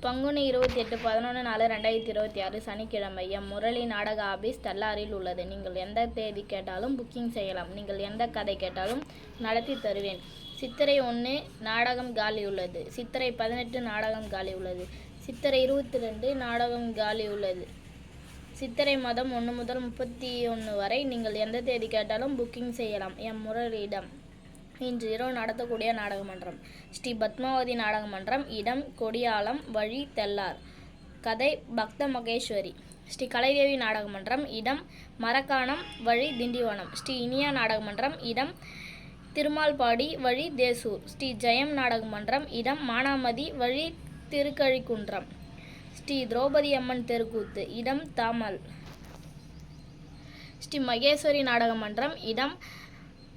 பங்குனி 28/11/2026 சனிக்கிழமை. எம் முரளி நாடக ஆபீஸ் தல்லாரில் உள்ளது. நீங்கள் எந்த தேதி கேட்டாலும் புக்கிங் செய்யலாம். நீங்கள் எந்த கதை கேட்டாலும் நடத்தி தருவேன். சித்திரை 1 நாடகம் காலி உள்ளது. சித்திரை 18 நாடகம் காலி உள்ளது. சித்திரை 22 நாடகம் காலி உள்ளது. சித்திரை மாதம் 1 முதல் 31 வரை நீங்கள் எந்த தேதி கேட்டாலும் புக்கிங் செய்யலாம். எம் முரளியிடம். இன்று இரவு நடத்தக்கூடிய நாடக மன்றம் ஸ்ரீ பத்மாவதி நாடக மன்றம். இடம் கொடியாலம், வழி தெல்லார். கதை பக்த மகேஸ்வரி. ஸ்ரீ கலைதேவி நாடக மன்றம். இடம் மரக்காணம், வழி திண்டிவனம். ஸ்ரீ இனியா நாடக மன்றம். இடம் திருமால்பாடி, வழி தேசூர். ஸ்ரீ ஜெயம் நாடக மன்றம். இடம் மானாமதி, வழி திருக்கழிக்குன்றம். ஸ்ரீ திரௌபதி அம்மன் தெருக்கூத்து. இடம் தாமல். ஸ்ரீ மகேஸ்வரி நாடக மன்றம். இடம்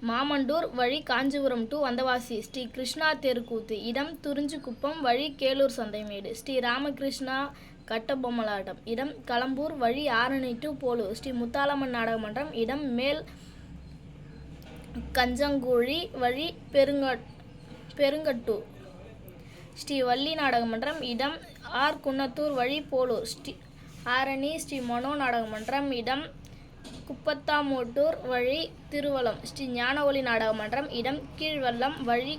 மாமண்டூர், வழி காஞ்சிபுரம் டு வந்தவாசி. ஸ்ரீ கிருஷ்ணா தெருக்கூத்து. இடம் துறிஞ்சிக்குப்பம், வழி கேளூர் சந்தைமேடு. ஸ்ரீ ராமகிருஷ்ணா கட்டபொம்மலாட்டம். இடம் களம்பூர், வழி ஆரணி டு போலூர். ஸ்ரீ முத்தாலம்மன் நாடக மன்றம். இடம் மேல் கஞ்சங்குழி, வழி பெருங்கட்டூர். ஸ்ரீ வள்ளி நாடக மன்றம். இடம் ஆர் குன்னத்தூர், வழி போலூர். ஸ்ரீ ஆரணி ஸ்ரீ மனோ நாடக மன்றம். இடம் குப்பத்தாமோட்டூர், வழி திருவலம். ஸ்ரீ ஞானஒளி நாடக மன்றம். இடம் கீழ்வல்லம், வழி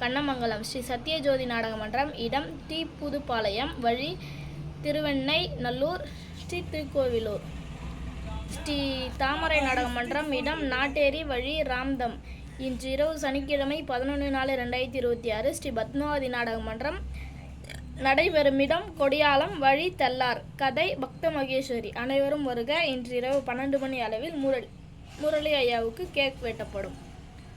கண்ணமங்கலம். ஸ்ரீ சத்யஜோதி நாடக மன்றம். இடம் டி புதுப்பாளையம், வழி திருவெண்ணை நல்லூர். ஸ்ரீ திருக்கோவிலூர். ஸ்ரீ தாமரை நாடக மன்றம். இடம் நாட்டேரி, வழி ராம்தம். இன்று இரவு சனிக்கிழமை 11/4/2026 ஸ்ரீ பத்மாவதி நாடக மன்றம் நடைபெறும் இடம் கொடியாலம், வழி தெல்லார். கதை பக்த மகேஸ்வரி. அனைவரும் வருக. இன்று இரவு 12 மணி அளவில் முரளி ஐயாவுக்கு கேக் வெட்டப்படும்.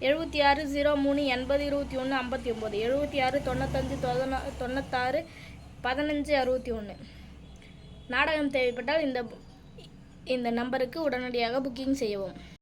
7603802159 7695961561. நாடகம் தேவைப்பட்டால் இந்த நம்பருக்கு உடனடியாக புக்கிங் செய்யவும்.